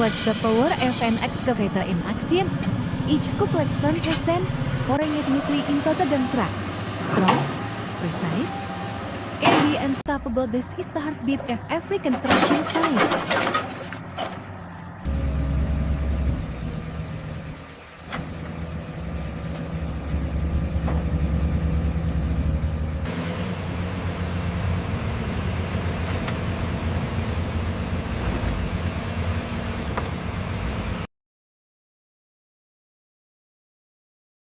watch the power of an excavator in action. Each scoop transforms sand, pouring it neatly into the dump truck. Strong, precise, and the unstoppable. This is the heartbeat of every construction site.